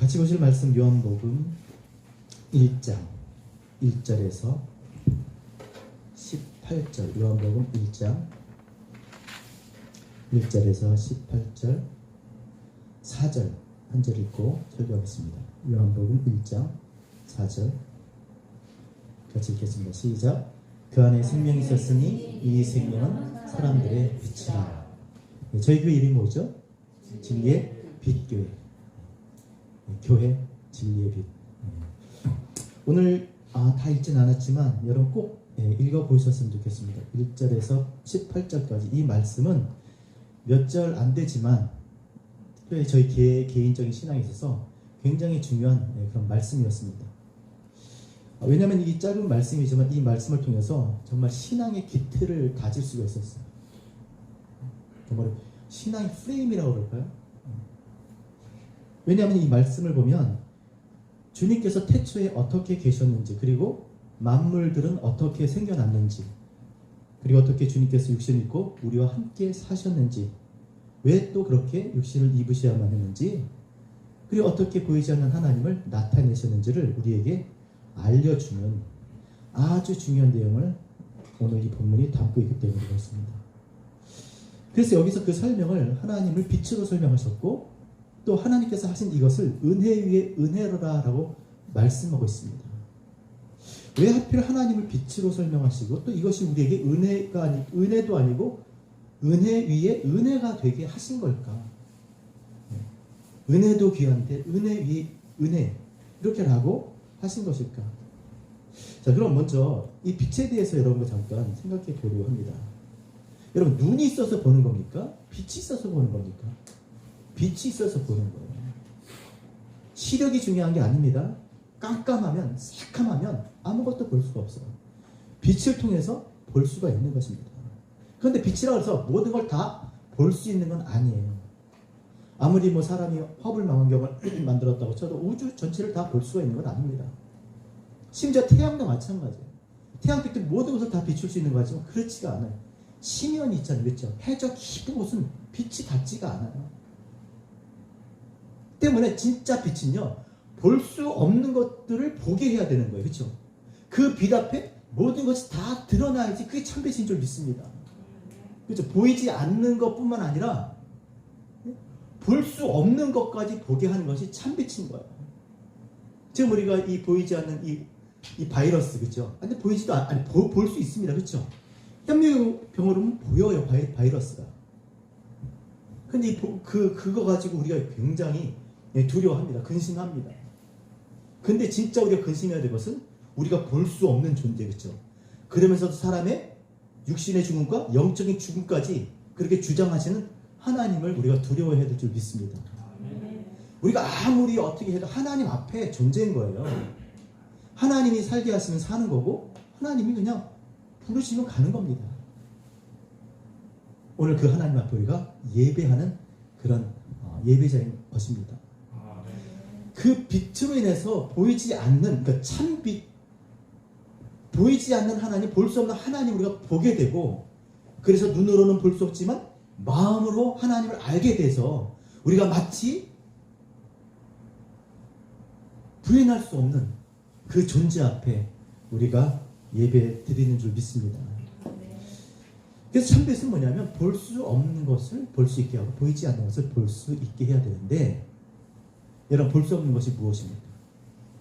같이 보실 말씀 요한복음 1장 1절에서 18절, 요한복음 1장 1절에서 18절 4절 한 절 읽고 설교하겠습니다. 요한복음 1장 4절 같이 읽겠습니다. 시작. 그 안에 생명이 있었으니 이 생명은 사람들의 빛이라. 저희 교회 이름이 뭐죠? 진리의 빛교회. 교회 진리의 빛. 오늘 다 읽진 않았지만 여러분 꼭 읽어보셨으면 좋겠습니다. 1절에서 18절까지 이 말씀은 몇 절 안 되지만 특별히 저희 개인적인 신앙에 있어서 굉장히 중요한 그런 말씀이었습니다. 왜냐하면 이 짧은 말씀이지만 이 말씀을 통해서 정말 신앙의 기틀을 다질 수가 있었어요. 정말 신앙의 프레임이라고 그럴까요? 왜냐하면 이 말씀을 보면 주님께서 태초에 어떻게 계셨는지, 그리고 만물들은 어떻게 생겨났는지, 그리고 어떻게 주님께서 육신을 입고 우리와 함께 사셨는지, 왜 또 그렇게 육신을 입으셔야만 했는지, 그리고 어떻게 보이지 않는 하나님을 나타내셨는지를 우리에게 알려주는 아주 중요한 내용을 오늘 이 본문이 담고 있기 때문에 그렇습니다. 그래서 여기서 그 설명을 하나님을 빛으로 설명하셨고, 또 하나님께서 하신 이것을 은혜 위에 은혜로라라고 말씀하고 있습니다. 왜 하필 하나님을 빛으로 설명하시고 또 이것이 우리에게 은혜도 아니고 은혜 위에 은혜가 되게 하신 걸까? 은혜도 귀한데 은혜 위에 은혜 이렇게라고 하신 것일까? 자, 그럼 먼저 이 빛에 대해서 여러분과 잠깐 생각해 보려고 합니다. 여러분, 눈이 있어서 보는 겁니까? 빛이 있어서 보는 겁니까? 빛이 있어서 보는 거예요. 시력이 중요한 게 아닙니다. 깜깜하면, 새카하면 아무것도 볼 수가 없어요. 빛을 통해서 볼 수가 있는 것입니다. 그런데 빛이라고 해서 모든 걸 다 볼 수 있는 건 아니에요. 아무리 사람이 허블 망원경을 만들었다고 쳐도 우주 전체를 다 볼 수가 있는 건 아닙니다. 심지어 태양도 마찬가지예요. 태양빛도 모든 것을 다 비출 수 있는 거지만 그렇지가 않아요. 심연이 있잖아요. 그렇죠? 해저 깊은 곳은 빛이 닿지가 않아요. 때문에 진짜 빛은요, 볼 수 없는 것들을 보게 해야 되는 거예요. 그렇죠? 그 빛 앞에 모든 것이 다 드러나야지 그게 참빛인 줄 믿습니다. 그렇죠? 보이지 않는 것뿐만 아니라 볼 수 없는 것까지 보게 하는 것이 참빛인 거예요. 지금 우리가 이 보이지 않는 이 바이러스, 그렇죠? 근데 보이지도 아니 볼 수 있습니다. 그렇죠? 현미경으로는 보여요, 바이러스가. 근데 그거 가지고 우리가 굉장히 두려워합니다. 근심합니다. 근데 진짜 우리가 근심해야 될 것은 우리가 볼 수 없는 존재, 그렇죠? 그러면서도 사람의 육신의 죽음과 영적인 죽음까지 그렇게 주장하시는 하나님을 우리가 두려워해야 될 줄 믿습니다. 우리가 아무리 어떻게 해도 하나님 앞에 존재인 거예요. 하나님이 살게 하시면 사는 거고 하나님이 그냥 부르시면 가는 겁니다. 오늘 그 하나님 앞에 우리가 예배하는 그런 예배자인 것입니다. 그 빛으로 인해서 보이지 않는, 그러니까 참빛, 보이지 않는 하나님, 볼 수 없는 하나님 우리가 보게 되고, 그래서 눈으로는 볼 수 없지만 마음으로 하나님을 알게 돼서 우리가 마치 부인할 수 없는 그 존재 앞에 우리가 예배 드리는 줄 믿습니다. 그래서 참빛은 뭐냐면 볼 수 없는 것을 볼 수 있게 하고 보이지 않는 것을 볼 수 있게 해야 되는데, 여러분, 볼 수 없는 것이 무엇입니까?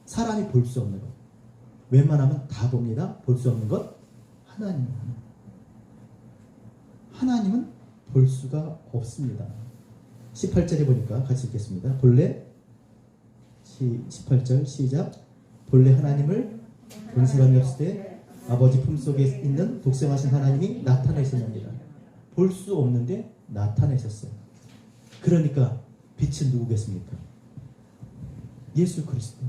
사람이 볼 수 없는 것. 웬만하면 다 봅니다. 볼 수 없는 것, 하나님입니다. 하나님은 볼 수가 없습니다. 18절에 보니까 같이 읽겠습니다. 본래 18절 시작. 본래 하나님을 본 사람이 없을 때 아버지 품속에 있는 독생하신 하나님이 나타내셨습니다. 볼 수 없는데 나타내셨어요. 그러니까 빛은 누구겠습니까? 예수 그리스도.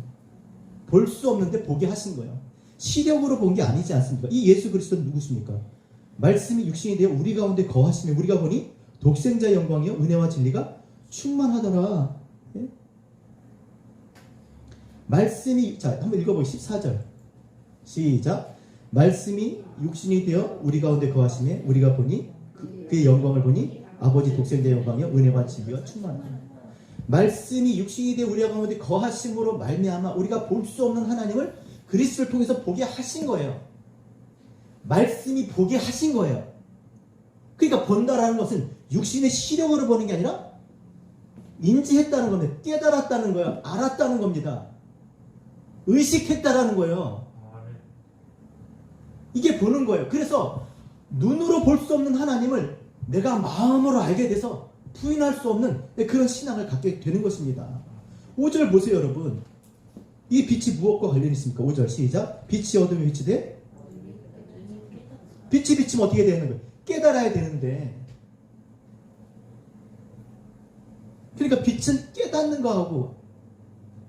볼 수 없는데 보게 하신 거예요. 시력으로 본 게 아니지 않습니까? 이 예수 그리스도는 누구십니까? 말씀이 육신이 되어 우리 가운데 거하시며 우리가 보니 독생자의 영광이요 은혜와 진리가 충만하더라. 예? 말씀이, 자, 한번 읽어보세요. 14절 시작. 말씀이 육신이 되어 우리 가운데 거하시며 우리가 보니 그의 영광을 보니 아버지 독생자의 영광이요 은혜와 진리가 충만하더라. 말씀이 육신이 되어 우리 가운데 거하심으로 말미암아 우리가 볼 수 없는 하나님을 그리스도를 통해서 보게 하신 거예요. 말씀이 보게 하신 거예요. 그러니까 본다라는 것은 육신의 시력으로 보는 게 아니라 인지했다는 겁니다. 깨달았다는 거예요. 알았다는 겁니다. 의식했다라는 거예요. 이게 보는 거예요. 그래서 눈으로 볼 수 없는 하나님을 내가 마음으로 알게 돼서 부인할 수 없는 그런 신앙을 갖게 되는 것입니다. 5절 보세요, 여러분. 이 빛이 무엇과 관련이 있습니까? 5절 시작. 빛이 어둠에 비치되 빛이 비치면 어떻게 되는 거예요? 깨달아야 되는데. 그러니까 빛은 깨닫는 거하고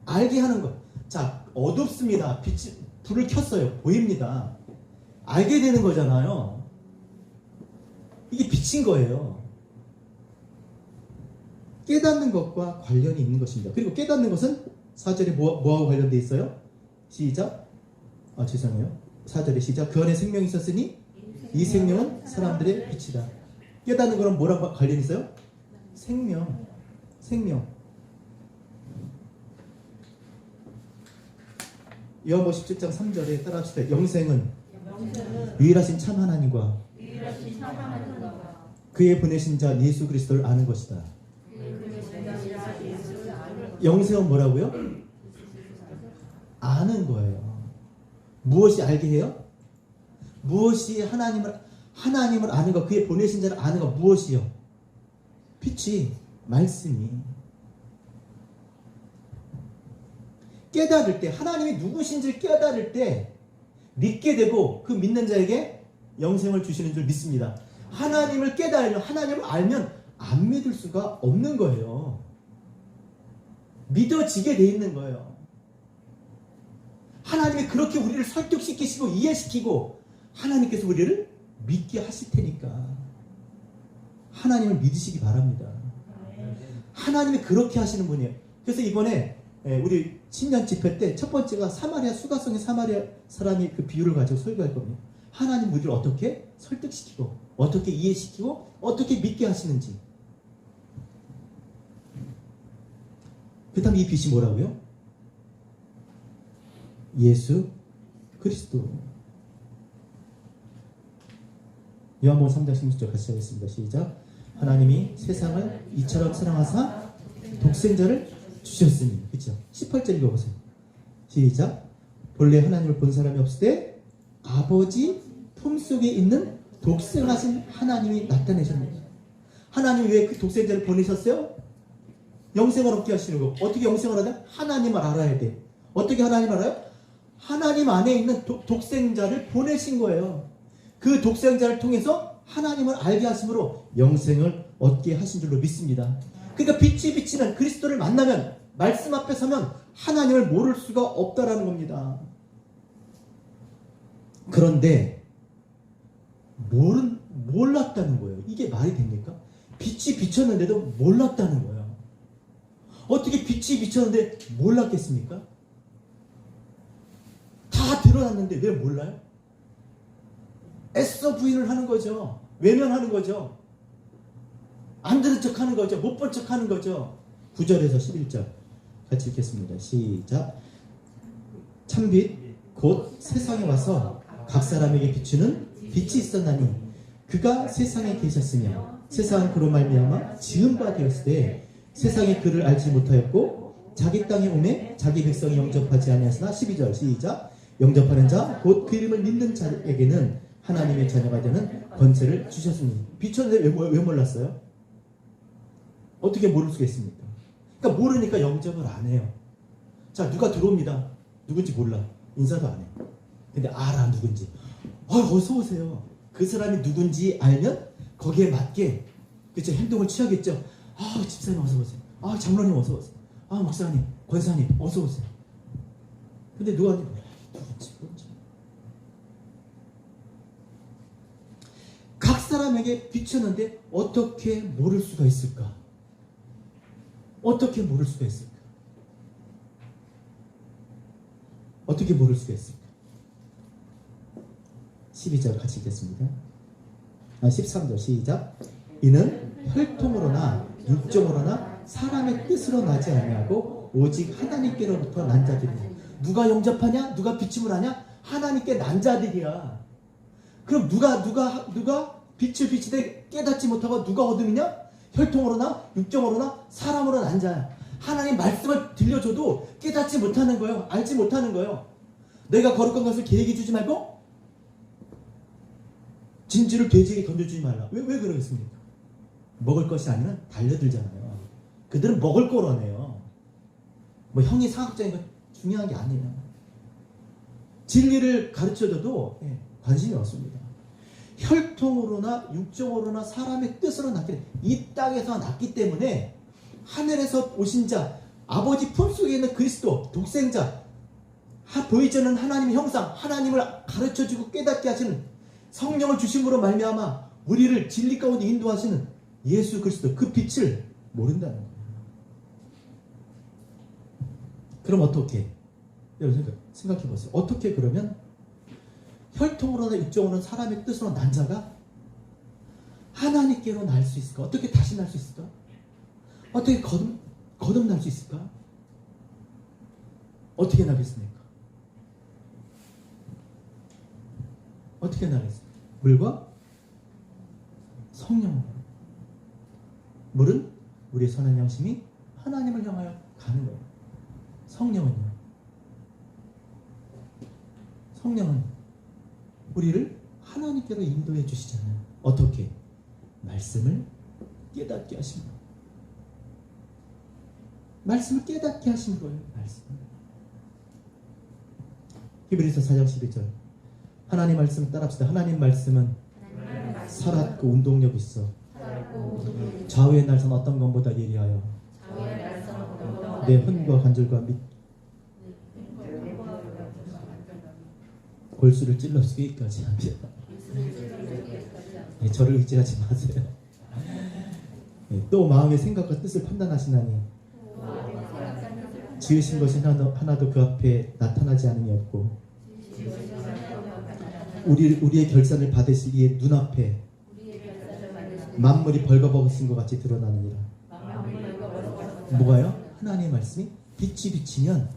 알게 하는 거. 자, 어둡습니다. 빛이 불을 켰어요. 보입니다. 알게 되는 거잖아요. 이게 빛인 거예요. 깨닫는 것과 관련이 있는 것입니다. 그리고 깨닫는 것은 4절에 뭐하고 관련되어 있어요? 시작. 죄송해요. 4절에 시작. 그 안에 생명이 있었으니 이 생명은 사람들의 빛이다. 깨닫는 거랑 뭐랑 관련이 있어요? 생명. 요한복음 17장 3절에 따라합시다. 영생은 유일하신 참 하나님과 그의 보내신 자 예수 그리스도를 아는 것이다. 영생은 뭐라고요? 아는 거예요. 무엇이 알게 해요? 무엇이 하나님을 아는 것, 그의 보내신 자를 아는 것, 무엇이요? 빛이, 말씀이. 깨달을 때, 하나님이 누구신지를 깨달을 때 믿게 되고 그 믿는 자에게 영생을 주시는 줄 믿습니다. 하나님을 깨달으면, 하나님을 알면 안 믿을 수가 없는 거예요. 믿어지게 돼 있는 거예요. 하나님이 그렇게 우리를 설득시키시고 이해시키고 하나님께서 우리를 믿게 하실 테니까 하나님을 믿으시기 바랍니다. 하나님이 그렇게 하시는 분이에요. 그래서 이번에 우리 신년 집회 때 첫 번째가 수가성의 사마리아 사람이 그 비유를 가지고 설교할 겁니다. 하나님 우리를 어떻게 설득시키고 어떻게 이해시키고 어떻게 믿게 하시는지. 그 다음 이 빛이 뭐라고요? 예수 그리스도. 요한복음 3장 16절 같이 하겠습니다. 시작. 하나님이 세상을 이처럼 사랑하사 독생자를 주셨으니. 그렇죠? 18절 읽어보세요. 시작. 본래 하나님을 본 사람이 없을 때 아버지 품속에 있는 독생하신 하나님이 나타내셨네요. 하나님이 왜 그 독생자를 보내셨어요? 영생을 얻게 하시는 거. 어떻게 영생을 하냐? 하나님을 알아야 돼. 어떻게 하나님을 알아요? 하나님 안에 있는 독생자를 보내신 거예요. 그 독생자를 통해서 하나님을 알게 하심으로 영생을 얻게 하신 줄로 믿습니다. 그러니까 빛이 비치는 그리스도를 만나면, 말씀 앞에 서면 하나님을 모를 수가 없다라는 겁니다. 그런데 몰랐다는 거예요. 이게 말이 됩니까? 빛이 비쳤는데도 몰랐다는 거예요. 어떻게 빛이 비쳤는데 몰랐겠습니까? 다 드러났는데 왜 몰라요? 애써 부인을 하는 거죠. 외면하는 거죠. 안 들은 척 하는 거죠. 못 본 척 하는 거죠. 9절에서 11절 같이 읽겠습니다. 시작. 참빛 곧 세상에 와서 각 사람에게 비추는 빛이 있었나니 그가 세상에 계셨으며 세상은 그로 말미암아 지은 바 되었을 때 세상에 그를 알지 못하였고 자기 땅에 오매 자기 백성이 영접하지 아니하시나. 12절 시작. 영접하는 자 곧 그 이름을 믿는 자에게는 하나님의 자녀가 되는 권세를 주셨으니. 비쳤는데 왜 몰랐어요? 어떻게 모를 수가 있습니까? 그러니까 모르니까 영접을 안 해요. 자, 누가 들어옵니다. 누군지 몰라. 인사도 안 해. 근데 알아, 누군지. 어서 오세요. 그 사람이 누군지 알면 거기에 맞게 그쵸, 행동을 취하겠죠. 집사님 어서 오세요. 장로님 어서 오세요. 목사님, 권사님 어서 오세요. 근데 누가 누군지 모르지. 각 사람에게 비추는데 어떻게 모를 수가 있을까? 어떻게 모를 수가 있을까? 어떻게 모를 수가 있을까? 12절 같이 읽겠습니다. 13절 시작. 이는 혈통으로나 육정으로나 사람의 뜻으로 나지 아니하고 오직 하나님께로부터 난 자들이야. 누가 영접하냐? 누가 비침을 하냐? 하나님께 난 자들이야. 그럼 누가 빛을 비치되 깨닫지 못하고 누가 어둠이냐? 혈통으로나 육정으로나 사람으로 난 자야. 하나님 말씀을 들려줘도 깨닫지 못하는 거예요. 알지 못하는 거예요. 내가 거룩한 것을 계획해 주지 말고 진주를 돼지에게 던져주지 말라. 왜 그러겠습니까? 먹을 것이 아니면 달려들잖아요. 그들은 먹을 거라네요. 뭐 형이 상학자인 건 중요한 게 아니에요. 진리를 가르쳐줘도 관심이 없습니다. 혈통으로나 육정으로나 사람의 뜻으로 낳기, 이 땅에서 낳기 때문에 하늘에서 오신 자, 아버지 품속에 있는 그리스도 독생자, 보이지 않는 하나님의 형상, 하나님을 가르쳐주고 깨닫게 하시는 성령을 주심으로 말미암아 우리를 진리 가운데 인도하시는 예수 그리스도, 그 빛을 모른다는 거예요. 그럼 어떻게? 여러분 생각해 보세요. 어떻게 그러면 혈통으로나 육정으로나 사람의 뜻으로 난 자가 하나님께로 날 수 있을까? 어떻게 다시 날 수 있을까? 어떻게 거듭날 수 있을까? 어떻게 나겠습니까? 어떻게 나겠습니까? 물과 성령으로. 물은 우리의 선한 양심이 하나님을 향하여 가는 거예요. 성령은요? 성령은 우리를 하나님께로 인도해 주시잖아요. 어떻게? 말씀을 깨닫게 하십니다. 말씀을 깨닫게 하신 거예요. 말씀을. 히브리서 4장 12절. 하나님 말씀 따라합시다. 하나님 말씀은 살았고 운동력 있어. 좌우의 날선 어떤 것보다 예리하여 내 혼과 관절과 및 골수를 찔러 죽이기까지 합니다. 저를 의지하지 마세요. 또 마음의 생각과 뜻을 판단하시나니 지으신 것이 하나도 그 앞에 나타나지 않음이 없고 우리의 결산을 받으실 이의 눈앞에 만물이 벌거벗은 것 같이 드러나느니라. 뭐가요? 하나님의 말씀이 빛이 비치면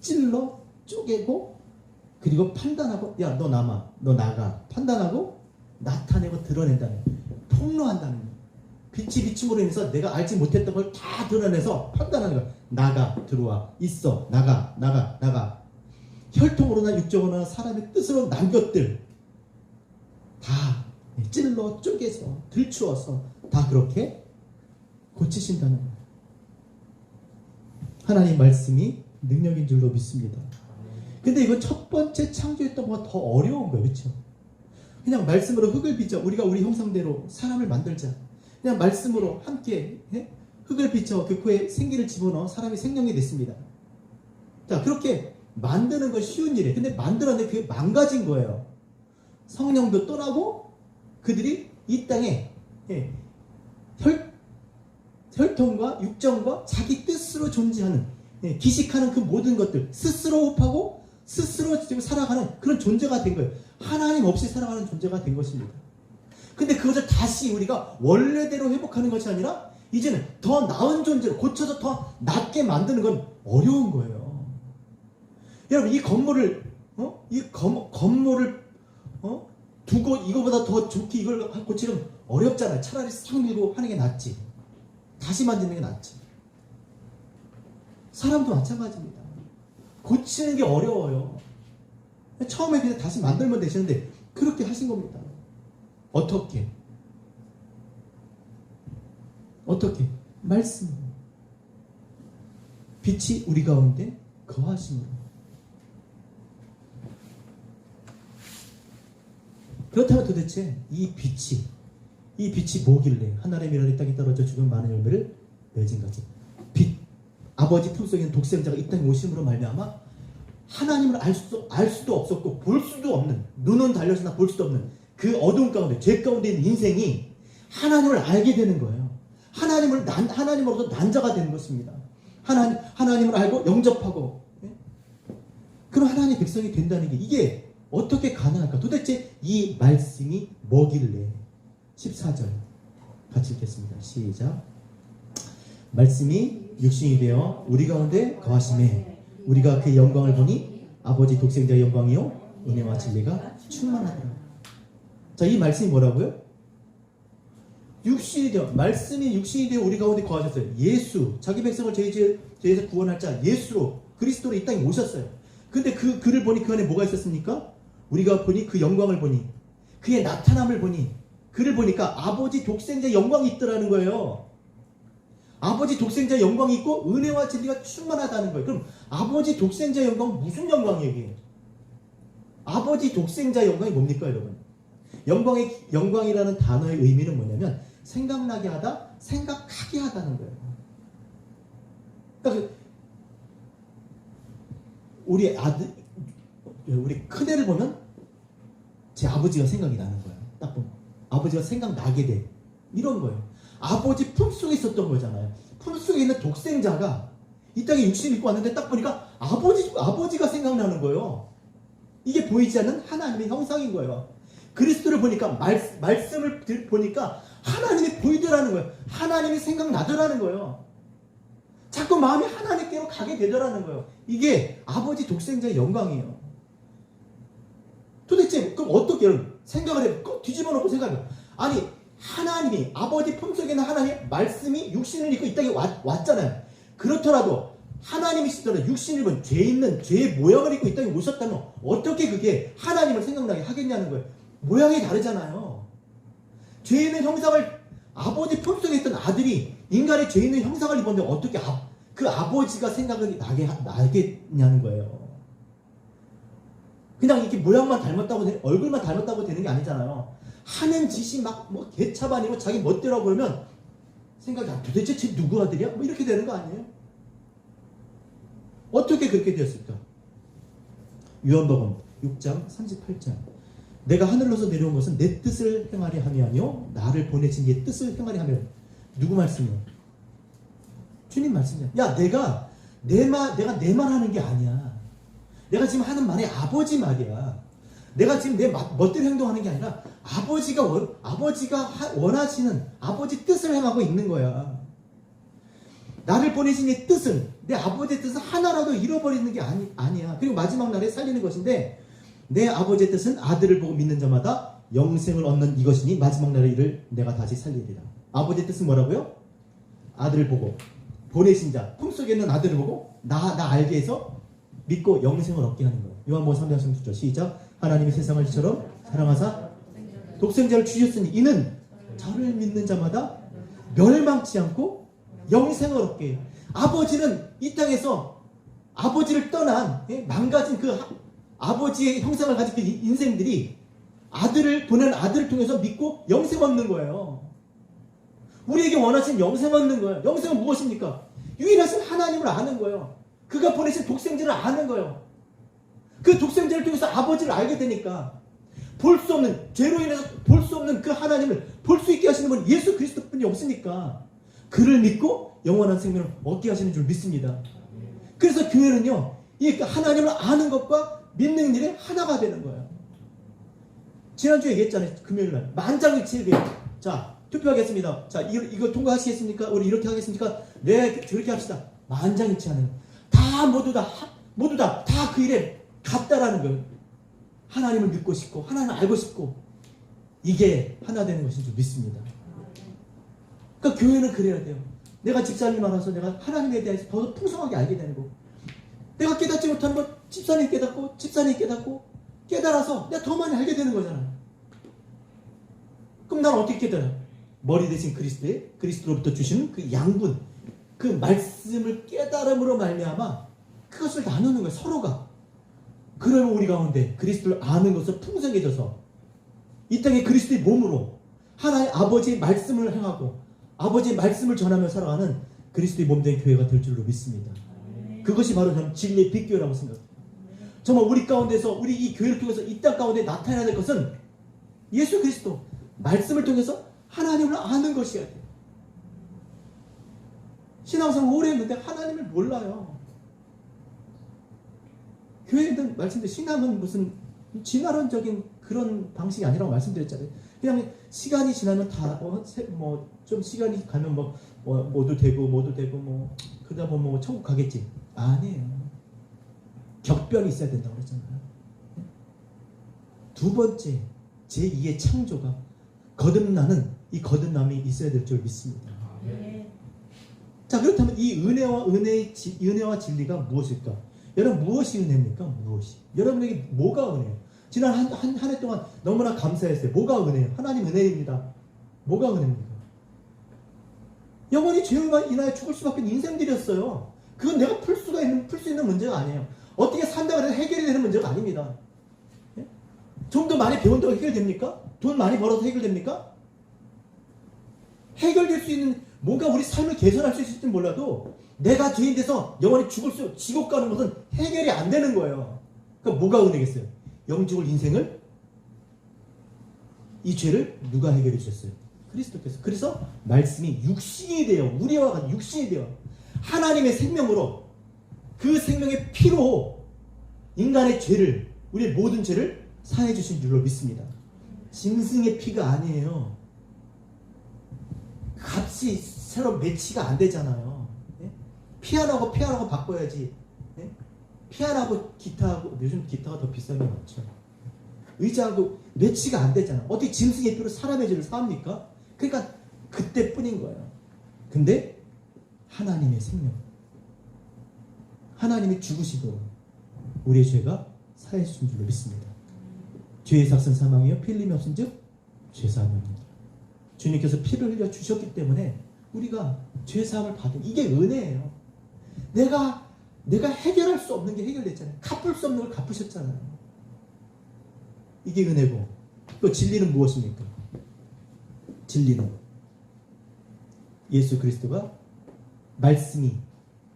찔러 쪼개고 그리고 판단하고, 야 너 나가 판단하고 나타내고 드러낸다는, 폭로한다는 거예요. 빛이 비침으로 인해서 내가 알지 못했던 걸 다 드러내서 판단하는 거예요. 나가, 들어와, 있어, 나가. 혈통으로나 육정으로나 사람의 뜻으로 난 것들 다 찔러 쪼개서 들추어서 다 그렇게 고치신다는 거예요. 하나님 말씀이 능력인 줄로 믿습니다. 근데 이건 첫 번째 창조했던 것보다 더 어려운 거예요. 그렇죠? 그냥 말씀으로 흙을 빚어 우리가 우리 형상대로 사람을 만들자. 그냥 말씀으로 함께 흙을 빚어 그 코에 생기를 집어넣어 사람이 생명이 됐습니다. 자, 그렇게 만드는 건 쉬운 일이에요. 근데 만들었는데 그게 망가진 거예요. 성령도 떠나고 그들이 이 땅에 혈통과 육정과 자기 뜻으로 존재하는, 기식하는 그 모든 것들 스스로 호흡하고 스스로 지금 살아가는 그런 존재가 된 거예요. 하나님 없이 살아가는 존재가 된 것입니다. 근데 그것을 다시 우리가 원래대로 회복하는 것이 아니라 이제는 더 나은 존재로 고쳐서 더 낫게 만드는 건 어려운 거예요. 여러분 이 건물을 두고 이거보다 더 좋게 이걸 고치면 어렵잖아요. 차라리 싹 밀고 하는 게 낫지. 다시 만드는 게 낫지. 사람도 마찬가지입니다. 고치는 게 어려워요. 처음에 그냥 다시 만들면 되시는데 그렇게 하신 겁니다. 어떻게? 말씀. 빛이 우리 가운데 거하심으로. 그렇다면 도대체 이 빛이 뭐길래 하늘의 미랄이 땅에 떨어져 죽은 많은 열매를 맺은 거지. 빛, 아버지 품속에 있는 독생자가 이 땅에 오심으로 말미암아 하나님을 알 수도 없었고 볼 수도 없는, 눈은 달려서나 볼 수도 없는 그 어두운 가운데, 죄 가운데 있는 인생이 하나님을 알게 되는 거예요. 하나님으로서 난자가 되는 것입니다. 하나님을 알고 영접하고, 그런 하나님의 백성이 된다는 게 이게 어떻게 가능할까? 도대체 이 말씀이 뭐길래? 14절 같이 읽겠습니다. 시작. 말씀이 육신이 되어 우리 가운데 거하심에 우리가 그 영광을 보니 아버지 독생자의 영광이요 은혜와 진리가 충만하더라. 자, 이 말씀이 뭐라고요? 육신이 되어, 말씀이 육신이 되어 우리 가운데 거하셨어요. 예수, 자기 백성을 죄에서 구원할 자 예수로, 그리스도로 이 땅에 오셨어요. 근데 그 글을 보니 그 안에 뭐가 있었습니까? 우리가 보니 그 영광을 보니, 그의 나타남을 보니, 그를 보니까 아버지 독생자 영광이 있더라는 거예요. 아버지 독생자 영광이 있고 은혜와 진리가 충만하다는 거예요. 그럼 아버지 독생자 영광은 무슨 영광이에요, 이게? 아버지 독생자 영광이 뭡니까, 여러분? 영광이라는 단어의 의미는 뭐냐면 생각나게 하다, 생각하게 하다는 거예요. 그러니까 우리 큰애를 보면 제 아버지가 생각이 나는 거예요. 딱 보면 아버지가 생각나게 돼. 이런 거예요. 아버지 품속에 있었던 거잖아요. 품속에 있는 독생자가 이 땅에 육신 입고 왔는데 딱 보니까 아버지가 생각나는 거예요. 이게 보이지 않는 하나님의 형상인 거예요. 그리스도를 보니까 말씀을 보니까 하나님이 보이더라는 거예요. 하나님이 생각나더라는 거예요. 자꾸 마음이 하나님께로 가게 되더라는 거예요. 이게 아버지 독생자의 영광이에요. 도대체 그럼 어떻게 생각을 해? 뒤집어 놓고 생각해요. 아니 하나님이 아버지 품속에 있는 하나님 말씀이 육신을 입고 이 땅에 왔잖아요. 그렇더라도 하나님이시더라도 육신을 입은 죄의 모양을 입고 이 땅에 오셨다면 어떻게 그게 하나님을 생각나게 하겠냐는 거예요. 모양이 다르잖아요. 죄 있는 형상을 아버지 품속에 있던 아들이 인간의 죄 있는 형상을 입었는데 어떻게 그 아버지가 생각을 나겠냐는 거예요. 그냥 이렇게 모양만 닮았다고 얼굴만 닮았다고 되는 게 아니잖아요. 하는 짓이 막 뭐 개차반이고 자기 멋대로 하고 그러면 생각이 도대체 쟤 누구 아들이야? 뭐 이렇게 되는 거 아니에요? 어떻게 그렇게 되었을까? 요한복음 6장 38절. 내가 하늘로서 내려온 것은 내 뜻을 행하려 함이 아니요 나를 보내신 이의 뜻을 행하려 함이라. 누구 말씀이에요? 주님 말씀이야. 야, 내가 내 말 하는 게 아니야. 내가 지금 하는 말이 아버지 말이야. 내가 지금 내 멋대로 행동하는 게 아니라 아버지가 원하시는 아버지 뜻을 행하고 있는 거야. 나를 보내신 이 뜻은, 내 아버지의 뜻은 하나라도 잃어버리는 게 아니야. 그리고 마지막 날에 살리는 것인데, 내 아버지의 뜻은 아들을 보고 믿는 자마다 영생을 얻는 이것이니 마지막 날에 이를 내가 다시 살리리라. 아버지의 뜻은 뭐라고요? 아들을 보고 보내신 자, 품속에 있는 아들을 보고 나 알게 해서 믿고 영생을 얻게 하는 거예요. 요한복음 3장 16절 시작. 하나님이 세상을 이처럼 사랑하사 독생자를 주셨으니 이는 저를 믿는 자마다 멸망치 않고 영생을 얻게 해요. 아버지는 이 땅에서 아버지를 떠난 망가진 그 아버지의 형상을 가진 그 인생들이 보낸 아들을 통해서 믿고 영생 얻는 거예요. 우리에게 원하신 영생 얻는 거예요. 영생은 무엇입니까? 유일하신 하나님을 아는 거예요. 그가 보내신 독생자를 아는 거예요. 그 독생자를 통해서 아버지를 알게 되니까 볼 수 없는, 죄로 인해서 볼 수 없는 그 하나님을 볼 수 있게 하시는 분 예수 그리스도뿐이 없으니까 그를 믿고 영원한 생명을 얻게 하시는 줄 믿습니다. 그래서 교회는요, 이 하나님을 아는 것과 믿는 일이 하나가 되는 거예요. 지난주에 얘기했잖아요. 금요일날 만장일치게 자 투표하겠습니다. 자 이거 통과하시겠습니까? 우리 이렇게 하겠습니까? 네, 저렇게 합시다. 만장일치하는 다 모두 다 그 일에 같다라는 거예요. 하나님을 믿고 싶고 하나님을 알고 싶고 이게 하나 되는 것인 줄 믿습니다. 그러니까 교회는 그래야 돼요. 내가 집사님 알아서 내가 하나님에 대해서 더 풍성하게 알게 되는 거고, 내가 깨닫지 못하는 건 집사님이 깨닫고 깨달아서 내가 더 많이 알게 되는 거잖아요. 그럼 난 어떻게 깨달아요? 머리 대신 그리스도로부터 주시는 그 양분, 그 말씀을 깨달음으로 말미암아 그것을 나누는 거예요. 서로가. 그러면 우리 가운데 그리스도를 아는 것을 풍성해져서 이 땅에 그리스도의 몸으로 하나의 아버지의 말씀을 행하고 아버지의 말씀을 전하며 살아가는 그리스도의 몸된 교회가 될 줄로 믿습니다. 그것이 바로 저는 진리의 빛교회라고 생각합니다. 정말 우리 가운데서, 우리 이 교회를 통해서 이 땅 가운데 나타나야 될 것은 예수 그리스도 말씀을 통해서 하나님을 아는 것이어야 돼요. 신앙생활 오래 했는데 하나님을 몰라요. 교회는 말씀대로 신앙은 무슨 진화론적인 그런 방식이 아니라고 말씀드렸잖아요. 그냥 시간이 지나면 다 좀 시간이 가면 모두 되고 그러다 보면 천국 가겠지. 아니에요. 격변이 있어야 된다고 그랬잖아요. 두 번째, 제2의 창조가 거듭나는 이 거듭남이 있어야 될 줄 믿습니다. 자, 그렇다면 이 은혜와 진리가 무엇일까? 여러분, 무엇이 은혜입니까? 무엇이? 여러분에게 뭐가 은혜예요? 지난 한 해 동안 너무나 감사했어요. 뭐가 은혜예요? 하나님 은혜입니다. 뭐가 은혜입니까? 영원히 죄와 인하여 죽을 수밖에 없는 인생들이었어요. 그건 내가 풀 수 있는 문제가 아니에요. 어떻게 산다고 해서 해결이 되는 문제가 아닙니다. 예? 좀 더 많이 배운다고 해결됩니까? 돈 많이 벌어서 해결됩니까? 해결될 수 있는 뭔가 우리 삶을 개선할 수 있을지 몰라도 내가 죄인 돼서 영원히 지옥 가는 것은 해결이 안 되는 거예요. 그러니까 뭐가 은혜겠어요? 영죽을 인생을 이 죄를 누가 해결해 주셨어요? 그리스도께서. 그래서 말씀이 육신이 되어 우리와 같은 육신이 되어 하나님의 생명으로 그 생명의 피로 인간의 죄를 우리의 모든 죄를 사해 주신 줄로 믿습니다. 짐승의 피가 아니에요. 값이 새로 매치가 안 되잖아요. 예? 피아노하고 바꿔야지. 예? 피아노하고 기타하고 요즘 기타가 더 비싼 게 많죠. 의자하고 매치가 안 되잖아. 어떻게 짐승의 피로 사람의 죄를 사합니까? 그러니까 그때뿐인 거예요. 근데 하나님의 생명, 하나님이 죽으시고 우리의 죄가 사해 주신 줄로 믿습니다. 죄의 삭은 사망이요 피 흘림이 없은즉 죄사함입니다. 주님께서 피를 흘려 주셨기 때문에 우리가 죄사함을 받은 이게 은혜예요. 내가 해결할 수 없는 게 해결됐잖아요. 갚을 수 없는 걸 갚으셨잖아요. 이게 은혜고 또 진리는 무엇입니까? 진리는 예수 그리스도가 말씀이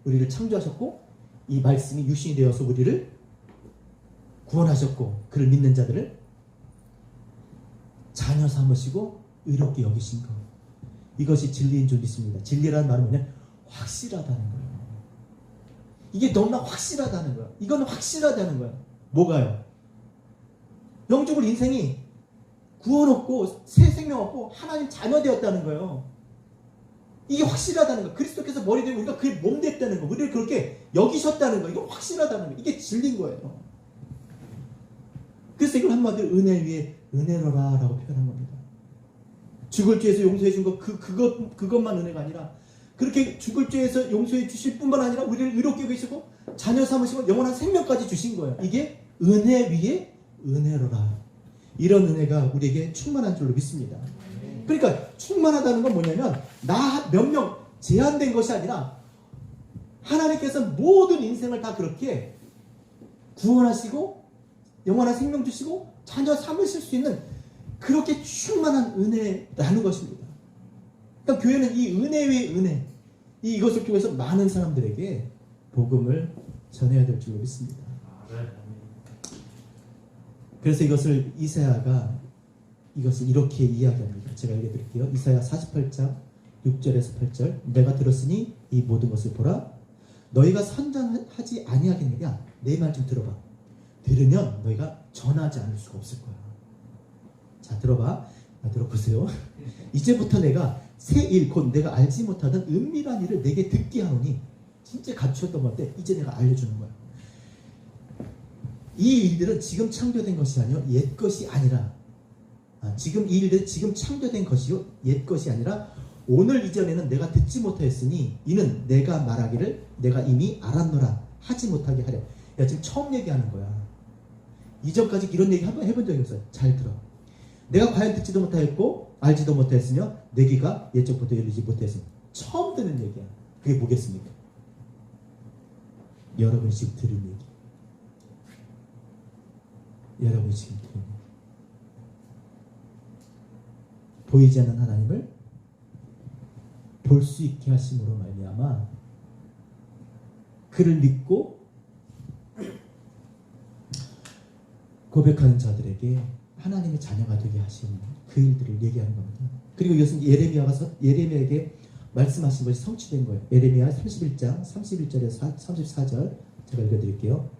우리를 창조하셨고 이 말씀이 육신이 되어서 우리를 구원하셨고 그를 믿는 자들을 자녀 삼으시고 의롭게 여기신 것. 이것이 진리인 줄 믿습니다. 진리라는 말은 뭐냐? 확실하다는 거예요. 이게 너무나 확실하다는 거예요. 이건 확실하다는 거예요. 뭐가요? 영적으로 인생이 구원 얻고 새 생명 얻고 하나님 자녀 되었다는 거예요. 이게 확실하다는 거예요. 그리스도께서 머리 되고 우리가 그의 몸 됐다는 거예요. 우리를 그렇게 여기셨다는 거예요. 이거 확실하다는 거예요. 이게 진리인 거예요. 그래서 이걸 한마디로 은혜 위에 은혜로라 라고 표현한 겁니다. 죽을 죄에서 용서해 준 것 그것만 은혜가 아니라 그렇게 죽을 죄에서 용서해 주실 뿐만 아니라 우리를 의롭게 여기시고 자녀 삼으시고 영원한 생명까지 주신 거예요. 이게 은혜 위에 은혜로라. 이런 은혜가 우리에게 충만한 줄로 믿습니다. 그러니까 충만하다는 건 뭐냐면 나 몇 명 제한된 것이 아니라 하나님께서 모든 인생을 다 그렇게 구원하시고 영원한 생명 주시고 자녀 삼으실 수 있는 그렇게 충만한 은혜라는 것입니다. 그러니까 교회는 이 은혜 위의 은혜 이것을 통해서 많은 사람들에게 복음을 전해야 될 줄로 믿습니다. 그래서 이것을 이사야가 이것을 이렇게 이야기합니다. 제가 읽어드릴게요. 이사야 48장 6절에서 8절 내가 들었으니 이 모든 것을 보라. 너희가 선장하지 아니하겠느냐. 내 말 좀 들어봐. 들으면 너희가 전하지 않을 수가 없을 거야. 자 들어봐. 들어보세요. 이제부터 내가 새 일 곧 내가 알지 못하던 은밀한 일을 내게 듣게 하노니 진짜 갖추었던 건데 이제 내가 알려주는 거야. 이 일들은 지금 창조된 것이 아니요 옛 것이 아니라 지금 이 일들은 지금 창조된 것이요 옛 것이 아니라 오늘 이전에는 내가 듣지 못하였으니 이는 내가 말하기를 내가 이미 알았노라 하지 못하게 하려. 야 지금 처음 얘기하는 거야. 이전까지 이런 얘기 한번 해본 적이 없어요. 잘 들어. 내가 과연 듣지도 못하였고 알지도 못하였으며 내 귀가 옛적부터 열리지 못하였으며 처음 듣는 얘기야. 그게 뭐겠습니까? 여러분이 지금 들은 얘기. 여러분이 지금 들은 얘기. 보이지 않는 하나님을 볼 수 있게 하심으로 말미암아 그를 믿고 고백하는 자들에게 하나님의 자녀가 되게 하신 그 일들을 얘기하는 겁니다. 그리고 이것은 예레미야에게 말씀하신 것이 성취된 거예요. 예레미야 31장 31절에서 34절 제가 읽어드릴게요.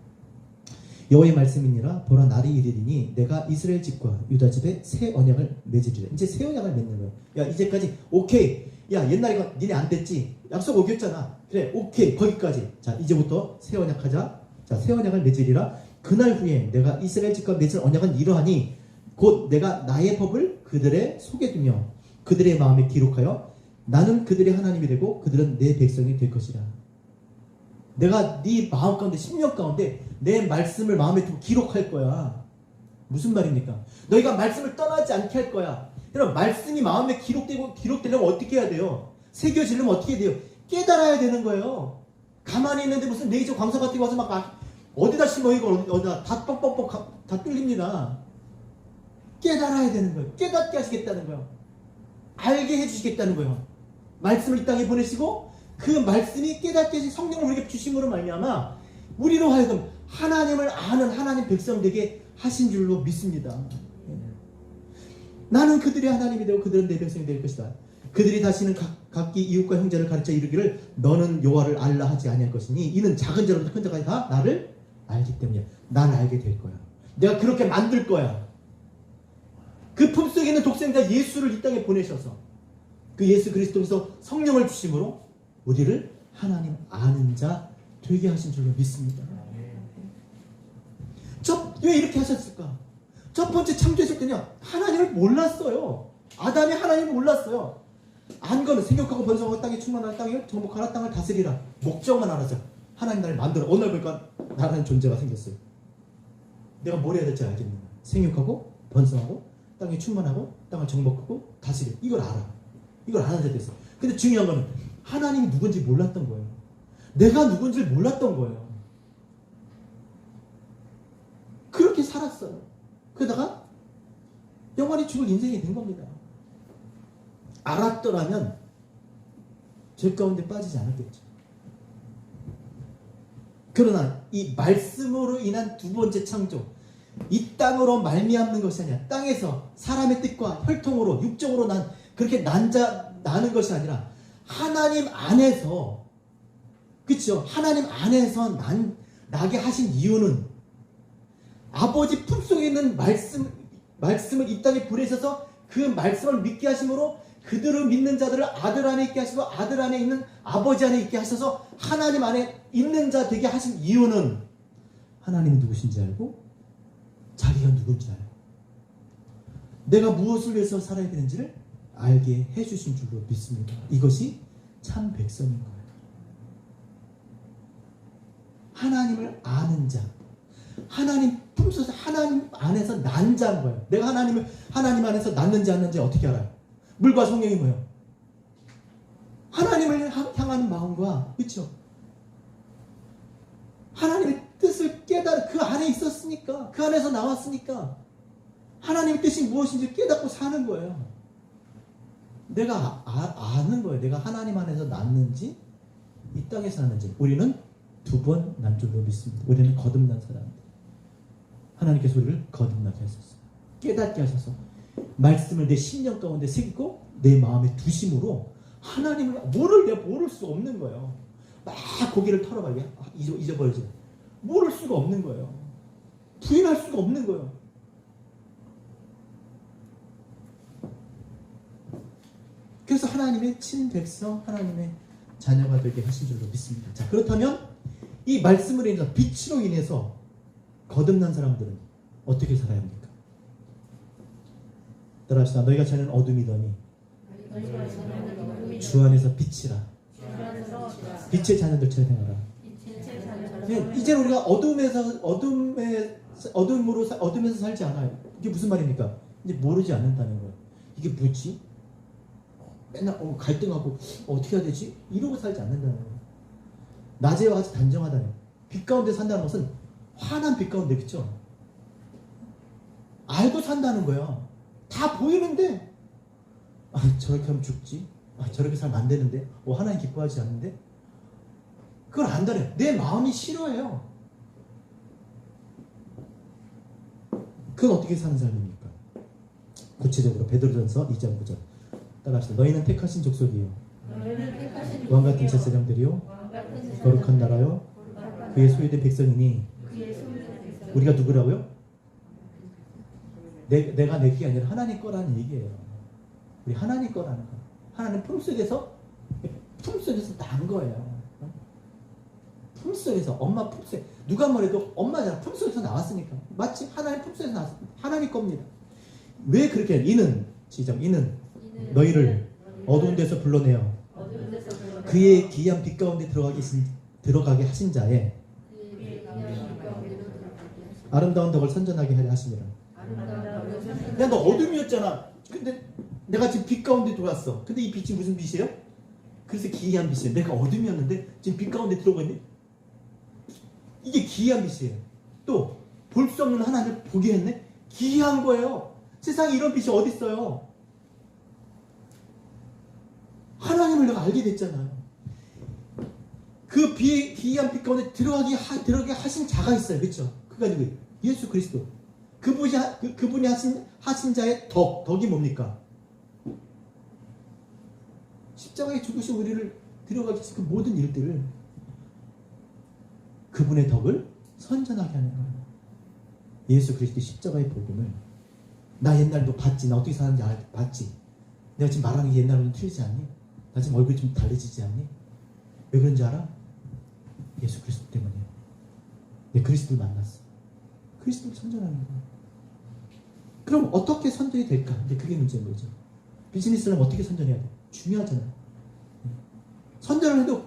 여호와의 말씀이니라. 보라, 날이 이르리니 내가 이스라엘 집과 유다 집에 새 언약을 맺으리라. 이제 새 언약을 맺는 거예요. 야, 이제까지 오케이. 야, 옛날에 이거 니네 안 됐지? 약속 어겼잖아. 그래, 오케이, 거기까지. 자, 이제부터 새 언약하자. 자, 새 언약을 맺으리라. 그날 후에 내가 이스라엘 집과 맺을 언약은 이러하니 곧 내가 나의 법을 그들의 속에 두며 그들의 마음에 기록하여 나는 그들의 하나님이 되고 그들은 내 백성이 될 것이라. 내가 네 마음 가운데, 심령 가운데 내 말씀을 마음에 두고 기록할 거야. 무슨 말입니까? 너희가 말씀을 떠나지 않게 할 거야. 여러분, 말씀이 마음에 기록되려면 어떻게 해야 돼요? 새겨지려면 어떻게 해야 돼요? 깨달아야 되는 거예요. 가만히 있는데 무슨 레이저 광선 같은 거 와서 막 어디다 심어 이거 어디다 다 뻑뻑뻑 다 뚫립니다. 깨달아야 되는 거예요. 깨닫게 하시겠다는 거예요. 알게 해주시겠다는 거예요. 말씀을 이 땅에 보내시고 그 말씀이 깨닫게 하신 성령을 우리에게 주심으로 말미암아 우리로 하여금 하나님을 아는 하나님 백성 되게 하신 줄로 믿습니다. 나는 그들의 하나님이 되고 그들은 내 백성이 될 것이다. 그들이 다시는 각기 이웃과 형제를 가르쳐 이르기를 너는 여호와를 알라 하지 아니할 것이니 이는 작은 자로부터 큰 자까지 다 나를 알기 때문이야. 날 알게 될 거야. 내가 그렇게 만들 거야. 그 품속에 있는 독생자 예수를 이 땅에 보내셔서 그 예수 그리스도에서 성령을 주심으로 우리를 하나님 아는 자 되게 하신 줄로 믿습니다. 왜 이렇게 하셨을까? 첫 번째 창조했을 때는 하나님을 몰랐어요. 아담이 하나님을 몰랐어요. 안 거는 생육하고 번성하고 땅에 충만하라, 땅에 정복하라, 땅을 다스리라. 목적만 알았어요. 하나님 나를 만들어. 어느 날 보니까 나라는 존재가 생겼어요. 내가 뭘 해야 될지 알겠는 거야. 생육하고 번성하고 땅에 충만하고 땅을 정복하고 다스려. 이걸 알아. 이걸 아는 자 됐어. 근데 중요한 거는 하나님이 누군지 몰랐던 거예요. 내가 누군지 몰랐던 거예요. 그렇게 살았어요. 그러다가 영원히 죽을 인생이 된 겁니다. 알았더라면 죄 가운데 빠지지 않았겠죠. 그러나 이 말씀으로 인한 두 번째 창조, 이 땅으로 말미암는 것이 아니라 땅에서 사람의 뜻과 혈통으로 육정으로 그렇게 나는 것이 아니라 하나님 안에서, 그렇죠? 하나님 안에서 나게 하신 이유는 아버지 품속에 있는 말씀을 이 땅에 보내셔서 그 말씀을 믿게 하심으로 그들을 믿는 자들을 아들 안에 있게 하시고 아들 안에 있는 아버지 안에 있게 하셔서 하나님 안에 있는 자 되게 하신 이유는 하나님이 누구신지 알고 자기가 누군지 알고 내가 무엇을 위해서 살아야 되는지를 알게 해주신 줄로 믿습니다. 이것이 참 백성인 거예요. 하나님을 아는 자, 하나님 품속에서 하나님 안에서 난 자인 거예요. 내가 하나님 안에서 낳는지 않는지 어떻게 알아요? 물과 성령이 뭐예요? 하나님을 향하는 마음과, 그렇죠? 하나님의 뜻을 그 안에 있었으니까, 그 안에서 나왔으니까 하나님의 뜻이 무엇인지 깨닫고 사는 거예요. 내가 아는 거예요. 내가 하나님 안에서 낳는지 이 땅에서 낳는지. 우리는 두 번 난 줄로 믿습니다. 우리는 거듭난 사람입니다. 하나님께서 우리를 거듭나게 하셨어요. 깨닫게 하셔서 말씀을 내 심령 가운데 새기고 내 마음에 두심으로 하나님을 내가 모를 수 없는 거예요. 막 고개를 털어봐. 잊어버리지. 모를 수가 없는 거예요. 부인할 수가 없는 거예요. 그래서 하나님의 친백성, 하나님의 자녀가 되게 하신 줄로 믿습니다. 자, 그렇다면 이 말씀으로 인해서, 빛으로 인해서 거듭난 사람들은 어떻게 살아야 합니까? 따라합시다. 너희가 자는 어둠이더니 주 안에서 빛이라. 빛의 자녀들처럼 행하라. 이제 우리가 어둠에서 살지 않아요. 이게 무슨 말입니까? 이제 모르지 않는다는 거예요. 이게 뭐지? 맨날 갈등하고 어떻게 해야 되지? 이러고 살지 않는다는 거예요. 낮에와 같이 단정하다는 거예요. 빛 가운데 산다는 것은 환한 빛 가운데, 그렇죠? 알고 산다는 거예요. 다 보이는데 저렇게 하면 죽지? 저렇게 살면 안 되는데? 하나님 기뻐하지 않는데? 그걸 안다래요. 내 마음이 싫어해요. 그건 어떻게 사는 삶입니까? 구체적으로 베드로전서 2장 9절 따라합시다. 너희는 택하신 족속이요 왕같은 제사장들이요 거룩한 나라요 그의 소유된 백성이니 우리가 누구라고요? 내가 내 게 아니라 하나님 거라는 얘기예요. 우리 하나님 거라는 거. 하나님 품속에서 난 거예요. 품속에서, 엄마 품속에, 누가 뭐래도 엄마잖아. 품속에서 나왔으니까. 마치 하나님 품속에서 나왔으니까 하나님 겁니다. 왜 그렇게 해? 이는 너희를 어두운 데서 불러내어 그의 기이한 빛 가운데 들어가게 하신 자의 아름다운 덕을 선전하게 하려 하시니라. 야, 너 어둠이었잖아. 근데 내가 지금 빛 가운데 들어왔어. 근데 이 빛이 무슨 빛이에요? 그래서 기이한 빛이에요. 내가 어둠이었는데 지금 빛 가운데 들어가 있네. 이게 기이한 빛이에요. 또 볼 수 없는 하나님을 보게 했네. 기이한 거예요. 세상에 이런 빛이 어디 있어요? 하나님을 내가 알게 됐잖아요. 그 기이한 빛 가운데 들어가게 하신 자가 있어요. 그렇죠? 그가 누구예요? 예수 그리스도. 그분이 하신 자의 덕이 뭡니까? 십자가에 죽으신 우리를 들어가게 하신 그 모든 일들을, 그분의 덕을 선전하게 하는 거예요. 예수 그리스도 십자가의 복음을. 나 옛날 너 봤지? 나 어떻게 사는지 봤지? 내가 지금 말하는 게 옛날로는 틀리지 않니? 나 지금 얼굴이 좀 달라지지 않니? 왜 그런지 알아? 예수 그리스도 때문이에요. 내 그리스도를 만났어. 그리스도를 선전하는 거예요. 그럼 어떻게 선전이 될까? 근데 그게 문제인 거죠. 비즈니스는 어떻게 선전해야 돼? 중요하잖아요. 선전을 해도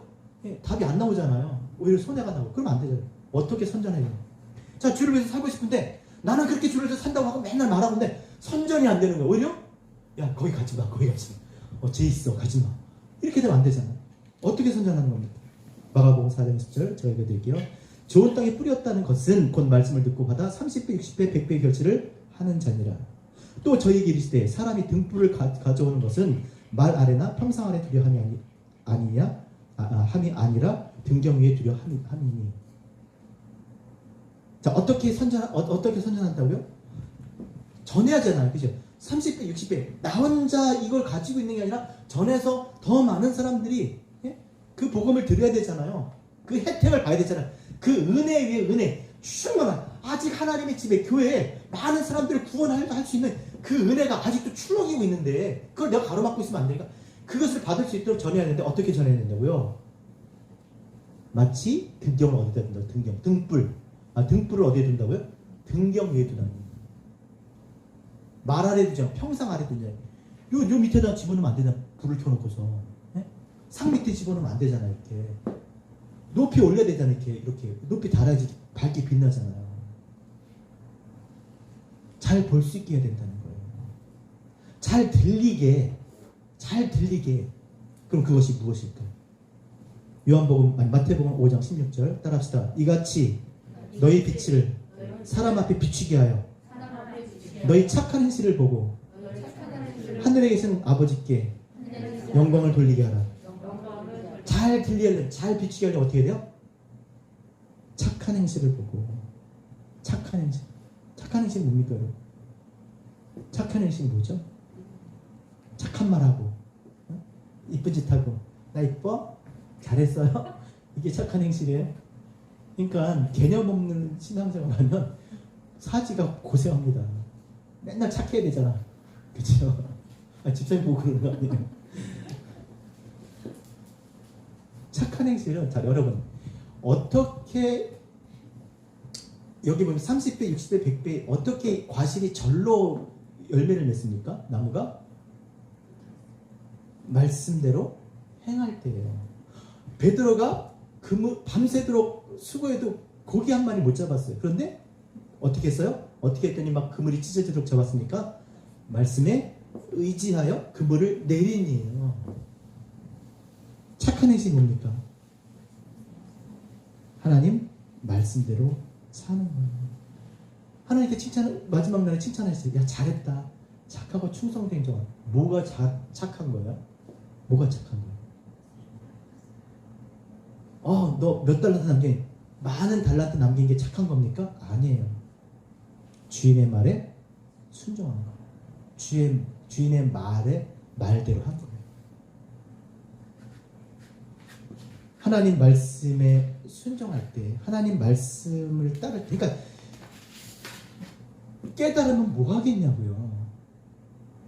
답이 안 나오잖아요. 오히려 손해가 나고. 그러면 안 되잖아요. 어떻게 선전해야 돼요? 자, 주를 위해서 살고 싶은데 나는 그렇게 주를 위해서 산다고 하고 맨날 말하고 있는데 선전이 안 되는 거예요. 오히려 야, 거기 가지 마. 거기 가지 마. 쟤 있어. 가지 마. 이렇게 되면 안 되잖아요. 어떻게 선전하는 겁니까? 마가복음 4장 10절 제가 읽어드릴게요. 좋은 땅에 뿌렸다는 것은 곧 말씀을 듣고 받아 30배, 60배, 100배의 결실을 하는 자니라. 또 저희에게 이르시되 사람이 등불을 가져오는 것은 말 아래나 평상 아래 두려 함이 아니라 등경 위에 두려 함이니. 자, 어떻게 선전한다고요? 전해야잖아요. 그죠? 30배, 60배. 나 혼자 이걸 가지고 있는 게 아니라 전해서 더 많은 사람들이 그 복음을 들어야 되잖아요. 그 혜택을 봐야 되잖아요. 그 은혜 위에 은혜. 충만한, 아직 하나님의 집에, 교회에 많은 사람들을 구원할 수 있는 그 은혜가 아직도 출렁이고 있는데 그걸 내가 가로막고 있으면 안 되니까 그것을 받을 수 있도록 전해야 되는데 어떻게 전해야 된다고요? 마치 등경을 어디다 둔다고? 등불을 어디에 둔다고요? 등경 위에 두다니. 말 아래 두지 않고 평상 아래 두냐. 요 밑에다 집어넣으면 안 되나? 불을 켜놓고서. 상 밑에 집어넣으면 안 되잖아요. 이렇게 높이 올려야 되잖아요. 이렇게 높이 달아야지 밝게 빛나잖아요. 잘 볼 수 있게 해야 된다는 거예요. 잘 들리게. 그럼 그것이 무엇일까? 마태복음 5장 16절 따라합시다. 이같이 너희 빛을 사람 앞에 비추게 하여 너희 착한 행실을 보고 하늘에 계신 아버지께 영광을 돌리게 하라. 잘 들리려면, 잘 비추게 하려면 어떻게 돼요? 착한 행실을 보고. 착한 행실 뭡니까, 여러분? 착한 행실이 뭐죠? 착한 말하고, 이쁜 짓 하고, 나 이뻐? 잘했어요? 이게 착한 행실이에요? 그러니까 개념 없는 신앙생활 하면 사지가 고생합니다. 맨날 착해야 되잖아. 그렇죠? 집사님 보고 그러는 거 아니에요? 착한 행실은, 자, 여러분, 어떻게, 여기 보면 30배, 60배, 100배, 어떻게 과실이 절로 열매를 맺습니까? 나무가? 말씀대로 행할 때예요. 베드로가 밤새도록 수고해도 고기 한 마리 못 잡았어요. 그런데 어떻게 했어요? 어떻게 했더니 막 그물이 찢어지도록 잡았습니까? 말씀에 의지하여 그물을 내리니에요. 착한 행실이 뭡니까? 하나님 말씀대로 사는 거예요. 하나님께 마지막 날에 칭찬했어요. 야, 잘했다. 착하고 충성된 자. 뭐가 착한 거야? 뭐가 착한 거야? 너 몇 달란트 남긴, 많은 달란트 남긴 게 착한 겁니까? 아니에요. 주인의 말에 순종하는 거예요. 주인의 말대로 한 거예요. 하나님 말씀에 순종할 때, 하나님 말씀을 따를 때, 그러니까 깨달으면 뭐 하겠냐고요.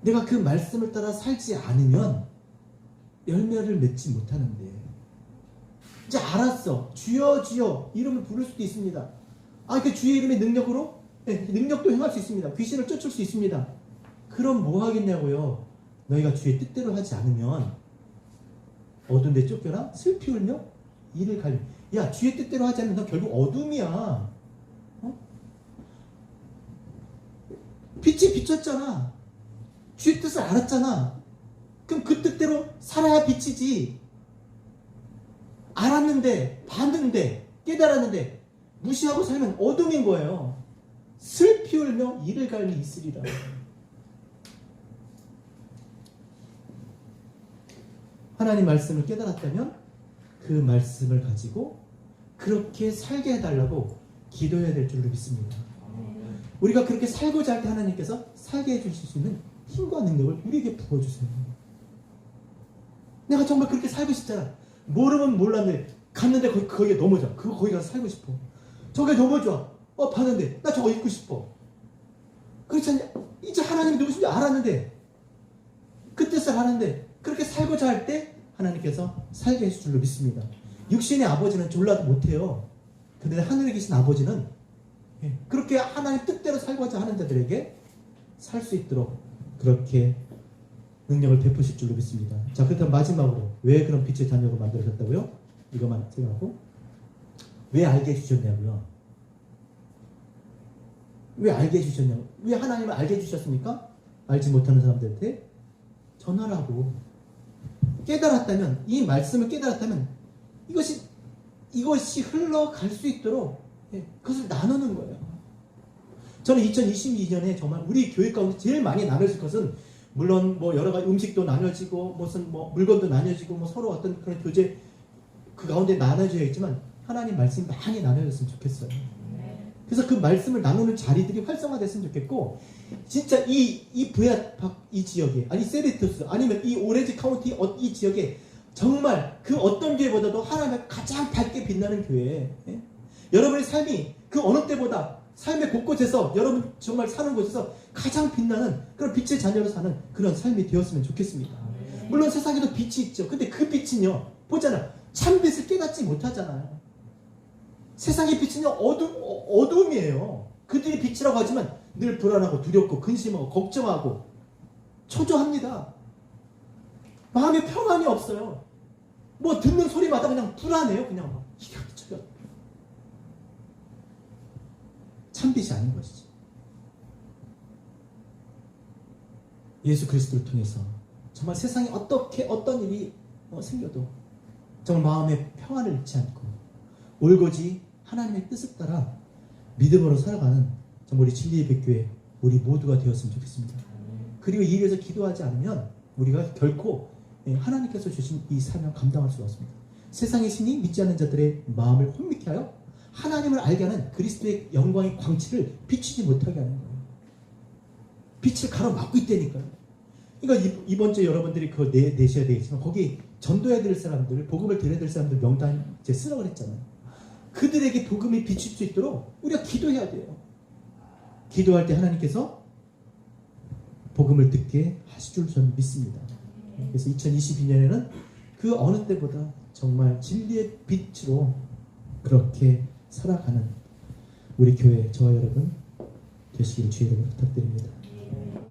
내가 그 말씀을 따라 살지 않으면 열매를 맺지 못하는데, 이제 알았어. 주여 주여 이름을 부를 수도 있습니다. 그 주의 이름의 능력으로 능력도 행할 수 있습니다. 귀신을 쫓을 수 있습니다. 그럼 뭐 하겠냐고요. 너희가 주의 뜻대로 하지 않으면 어두운 데 쫓겨나 슬피 울며 이를 갈리. 야, 주의 뜻대로 하지 않으면 너 결국 어둠이야. 빛이 비쳤잖아. 주의 뜻을 알았잖아. 그럼 그 뜻대로 살아야 빛이지. 알았는데, 봤는데, 깨달았는데 무시하고 살면 어둠인 거예요. 슬피 울며 이를 갈미 있으리라. 하나님 말씀을 깨달았다면 그 말씀을 가지고 그렇게 살게 해달라고 기도해야 될 줄로 믿습니다. 우리가 그렇게 살고자 할 때 하나님께서 살게 해주실 수 있는 힘과 능력을 우리에게 부어주세요. 내가 정말 그렇게 살고 싶잖아. 모르면 몰랐는데 갔는데 거기에 너무 좋아. 거기 가서 살고 싶어. 저게 너무 좋아. 봤는데 나 저거 입고 싶어. 그렇지 않냐? 이제 하나님이 누구신지 알았는데, 그 뜻을 아는데 그렇게 살고자 할 때 하나님께서 살게 해줄 줄로 믿습니다. 육신의 아버지는 졸라도 못해요. 근데 하늘에 계신 아버지는 그렇게 하나님 뜻대로 살고자 하는 자들에게 살 수 있도록 그렇게 능력을 베푸실 줄로 믿습니다. 자, 그렇다면 마지막으로 왜 그런 빛의 자녀로 만들어졌다고요? 이것만 생각하고, 왜 알게 해주셨냐고요? 왜 알게 해주셨냐고? 왜 하나님을 알게 해주셨습니까? 알지 못하는 사람들한테 전하라고. 깨달았다면, 이 말씀을 깨달았다면 이것이 흘러갈 수 있도록 그것을 나누는 거예요. 저는 2022년에 정말 우리 교회 가운데 제일 많이 나눠질 것은, 물론 뭐 여러 가지 음식도 나눠지고 무슨 뭐 물건도 나눠지고 뭐 서로 어떤 그런 교제 그 가운데 나눠져야겠지만, 하나님 말씀이 많이 나눠졌으면 좋겠어요. 그래서 그 말씀을 나누는 자리들이 활성화됐으면 좋겠고, 진짜 이 부야팍 이 지역에, 아니 세리투스, 아니면 이 오렌지 카운티 이 지역에 정말 그 어떤 교회보다도 하나님의 가장 밝게 빛나는 교회, 여러분의 삶이 그 어느 때보다 삶의 곳곳에서 여러분 정말 사는 곳에서 가장 빛나는 그런 빛의 자녀로 사는 그런 삶이 되었으면 좋겠습니다. 물론 세상에도 빛이 있죠. 근데 그 빛은요, 보잖아, 참빛을 깨닫지 못하잖아요. 세상의 빛은요, 어둠이에요. 그들이 빛이라고 하지만 늘 불안하고 두렵고 근심하고 걱정하고 초조합니다. 마음에 평안이 없어요. 뭐 듣는 소리마다 그냥 불안해요. 그냥 막 기가 미쳐요. 참빛이 아닌 것이죠. 예수 그리스도를 통해서 정말 세상에 어떤 일이 생겨도 정말 마음에 평안을 잃지 않고 올고지 하나님의 뜻을 따라 믿음으로 살아가는 정말 우리 진리의 백교회 우리 모두가 되었으면 좋겠습니다. 그리고 이 일에서 기도하지 않으면 우리가 결코 하나님께서 주신 이 사명 감당할 수가 없습니다. 세상의 신이 믿지 않는 자들의 마음을 혼미케 하여 하나님을 알게 하는 그리스도의 영광의 광채를 비추지 못하게 하는 거예요. 빛을 가로막고 있다니까요. 그러니까 이번 주에 여러분들이 그거 내셔야 되겠지만, 거기 전도해야 될 사람들, 복음을 드려야 될 사람들 명단 이제 쓰라고 그랬잖아요. 그들에게 복음이 비칠 수 있도록 우리가 기도해야 돼요. 기도할 때 하나님께서 복음을 듣게 하실 줄 저는 믿습니다. 그래서 2022년에는 그 어느 때보다 정말 진리의 빛으로 그렇게 살아가는 우리 교회, 저와 여러분 되시기를 주의 이름으로 부탁드립니다.